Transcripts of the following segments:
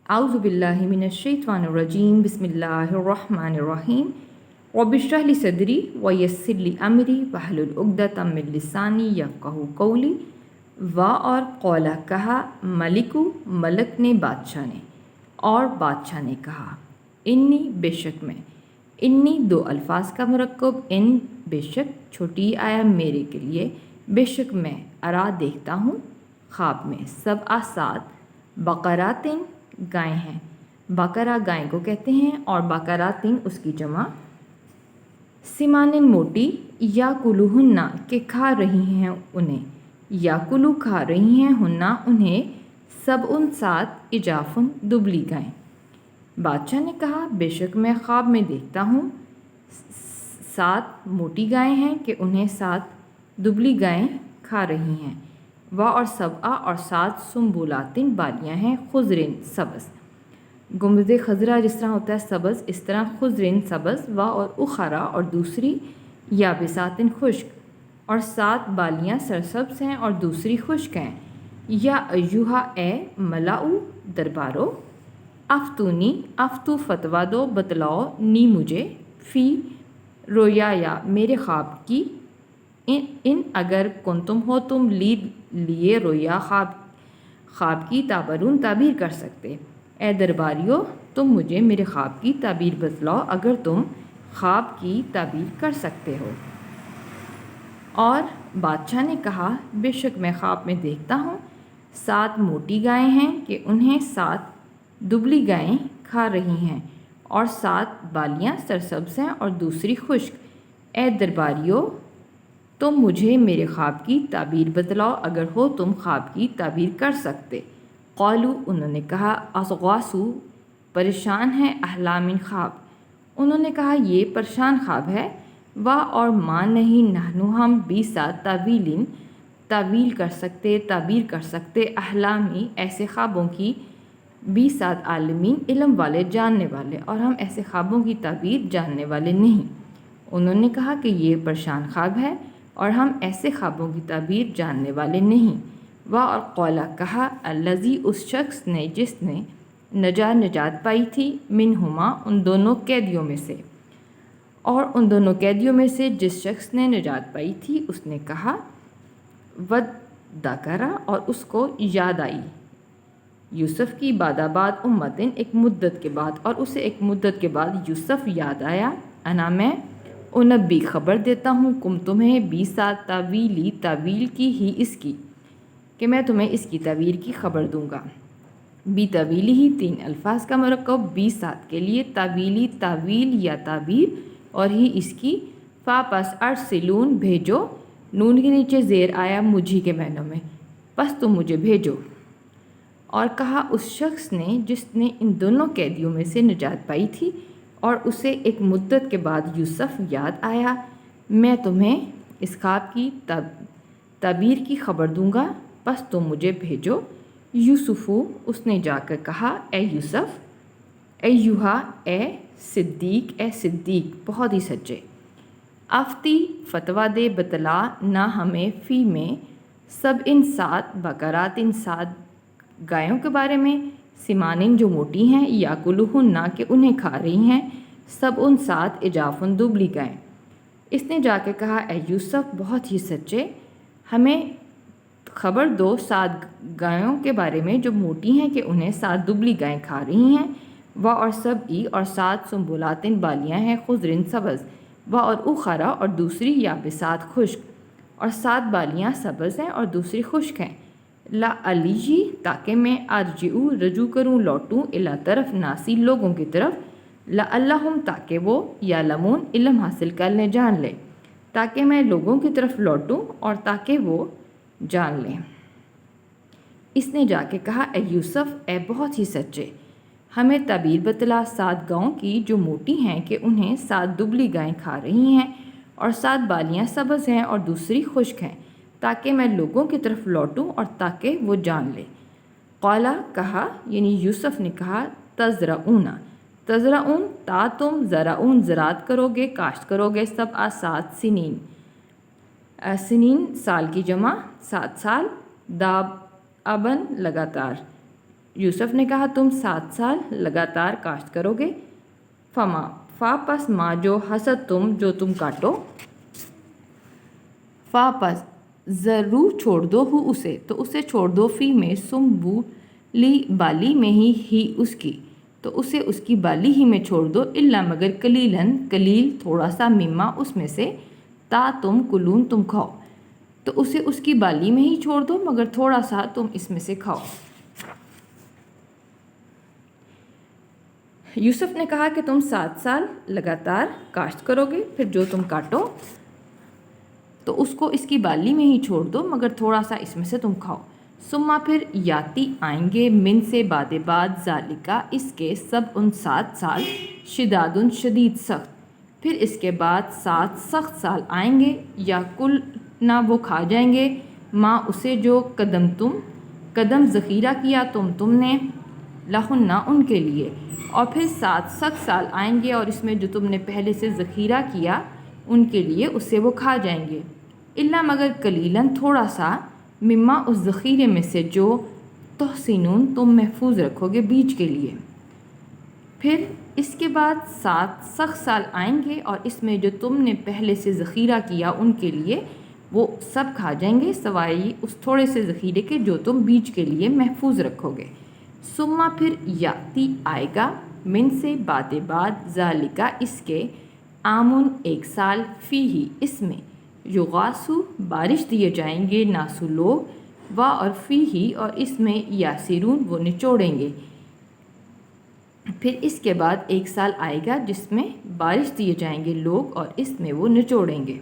اعوذ باللہ من الشیطان الرجیم بسم اللہ الرحمن الرحیم رب اشرح لی صدری ویسر لی امری واحلل عقدۃ من لسانی یفقہوا قولی اور قولا کہا ملکو ملک نے بادشاہ نے اور بادشاہ نے کہا انی بے شک میں انی دو الفاظ کا مرکب ان بے شک چھوٹی آیا میرے کے لیے بے شک میں ارا دیکھتا ہوں خواب میں سبع سات بقراتن گائے ہیں بقرہ گائے کو کہتے ہیں اور بقراتن اس کی جمع سمانن موٹی یا کلوہنہ کہ کھا رہی ہیں انہیں یا کلو کھا رہی ہیں ہنہ انہیں سبع سات اجافن دبلی گائیں۔ بادشاہ نے کہا بے شک میں خواب میں دیکھتا ہوں سات موٹی گائیں ہیں کہ انہیں سات دبلی گائیں کھا رہی ہیں اور سبع اور سات سنبلاتن بالیاں ہیں خضرن سبز گنبد خضرا جس طرح ہوتا ہے سبز اس طرح خضرن سبز اور اخرا اور دوسری یابساتن خشک اور سات بالیاں سرسبز ہیں اور دوسری خشک ہیں یا ایوہا اے ملاؤ دربارو افتونی افتو فتویٰ دو بتلاؤ نی مجھے فی رویا یا میرے خواب کی ان اگر کنتم ہو تم لیے رویا خواب کی تعبرون تعبیر کر سکتے اے درباریو تم مجھے میرے خواب کی تعبیر بتلاؤ اگر تم خواب کی تعبیر کر سکتے ہو۔ اور بادشاہ نے کہا بے شک میں خواب میں دیکھتا ہوں سات موٹی گائیں ہیں کہ انہیں سات دبلی گائیں کھا رہی ہیں اور سات بالیاں سرسبز ہیں اور دوسری خشک اے درباریو تم مجھے میرے خواب کی تعبیر بتلاؤ اگر ہو تم خواب کی تعبیر کر سکتے۔ قالو انہوں نے کہا اضغاثو پریشان ہے احلامن خواب انہوں نے کہا یہ پریشان خواب ہے اور ماں نہیں نحنو ہم بیسات تعویل کر سکتے تعبیر کر سکتے احلامی ایسے خوابوں کی بیسات عالمین علم والے جاننے والے اور ہم ایسے خوابوں کی تعبیر جاننے والے نہیں۔ انہوں نے کہا کہ یہ پریشان خواب ہے اور ہم ایسے خوابوں کی تعبیر جاننے والے نہیں۔ اور قولا کہا الذی اس شخص نے جس نے نجات پائی تھی منہما ان دونوں قیدیوں میں سے اور ان دونوں قیدیوں میں سے جس شخص نے نجات پائی تھی اس نے کہا وذکرا اور اس کو یاد آئی یوسف کی بعد امتن ایک مدت کے بعد اور اسے ایک مدت کے بعد یوسف یاد آیا انا میں انبی خبر دیتا ہوں کم تمہیں بیسات تعویل کی ہی اس کی کہ میں تمہیں اس کی تعبیر کی خبر دوں گا۔ بی تعویلی ہی تین الفاظ کا مرکب بیسات کے لیے تعویلی تعویل یا تعبیر اور ہی اس کی فا پس ارسلون بھیجو نون کے نیچے زیر آیا مجھی کے معنوں میں پس تم مجھے بھیجو۔ اور کہا اس شخص نے جس نے ان دونوں قیدیوں میں سے نجات پائی تھی اور اسے ایک مدت کے بعد یوسف یاد آیا میں تمہیں اس خواب کی تعبیر کی خبر دوں گا پس تم مجھے بھیجو۔ یوسفو اس نے جا کر کہا اے یوسف ایوہا اے صدیق بہت ہی سچے افتی فتویٰ دے بتلا نہ ہمیں فی میں سب ان سات بقرات ان سات گایوں کے بارے میں سمانن جو موٹی ہیں یا کلوہنہ کہ انہیں کھا رہی ہیں سب ان سات اجافن دبلی گائیں۔ اس نے جا کے کہا اے یوسف بہت ہی سچے ہمیں خبر دو سات گایوں کے بارے میں جو موٹی ہیں کہ انہیں سات دبلی گائیں کھا رہی ہیں اور سبعی اور سات سنبلاتن بالیاں ہیں خضرن سبز اور اخرا اور دوسری یابسات خشک اور سات بالیاں سبز ہیں اور دوسری خشک ہیں لعلی تاکہ میں ارجعو رجوع کروں لوٹوں الی طرف ناسی لوگوں کی طرف لعلہم تاکہ وہ یعلمون علم حاصل کر لیں جان لیں تاکہ میں لوگوں کی طرف لوٹوں اور تاکہ وہ جان لیں۔ اس نے جا کے کہا اے یوسف اے بہت ہی سچے ہمیں تعبیر بتلا سات گاؤں کی جو موٹی ہیں کہ انہیں سات دبلی گائیں کھا رہی ہیں اور سات بالیاں سبز ہیں اور دوسری خشک ہیں تاکہ میں لوگوں کی طرف لوٹوں اور تاکہ وہ جان لے۔ قولا کہا یعنی یوسف نے کہا تزرعون تا تم زرعون زراعت کرو گے کاشت کرو گے سبع سات سنین سال کی جمع 7 سال داب ابن لگاتار یوسف نے کہا تم 7 سال لگاتار کاشت کرو گے. فما فا پس ما جو حسد تم جو تم کاٹو. فا پس ضرور چھوڑ دو ہو اسے تو اسے چھوڑ دو فی میں سنبولی بالی میں ہی اس کی تو اسے اس کی بالی ہی میں چھوڑ دو. الا مگر قلیلاً قلیل تھوڑا سا مما اس میں سے تا تم کلون تم کھاؤ تو اسے اس کی بالی میں ہی چھوڑ دو مگر تھوڑا سا تم اس میں سے کھاؤ. یوسف نے کہا کہ تم 7 سال لگاتار کاشت کرو گے پھر جو تم کاٹو تو اس کو اس کی بالی میں ہی چھوڑ دو مگر تھوڑا سا اس میں سے تم کھاؤ. ثم پھر یاتی آئیں گے من سے بعد ذالکا اس کے سب ان 7 سال شدادن شدید سخت. پھر اس کے بعد 7 سخت سال آئیں گے یا کل نہ وہ کھا جائیں گے ماں اسے جو قدم ذخیرہ کیا تم نے لہن نہ ان کے لیے. اور پھر 7 سخت سال آئیں گے اور اس میں جو تم نے پہلے سے ذخیرہ کیا ان کے لیے اسے وہ کھا جائیں گے. الا مگر قلیلاً تھوڑا سا مما اس ذخیرے میں سے جو تحسینون تم محفوظ رکھو گے بیچ کے لیے. پھر اس کے بعد 7 سخت سال آئیں گے اور اس میں جو تم نے پہلے سے ذخیرہ کیا ان کے لیے وہ سب کھا جائیں گے سوائے اس تھوڑے سے ذخیرے کے جو تم بیچ کے لیے محفوظ رکھو گے. ثم پھر یاتی آئے گا من سے بعد ذالکا اس کے آمن 1 سال فی ہی اس میں یغاسو بارش دیے جائیں گے ناسو لوگ و اور فی ہی اور اس میں یاسرون وہ نچوڑیں گے. پھر اس کے بعد 1 سال آئے گا جس میں بارش دیے جائیں گے لوگ اور اس میں وہ نچوڑیں گے.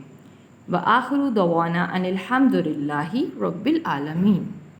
وآخر دعوانا ان الحمد للہ رب العالمین.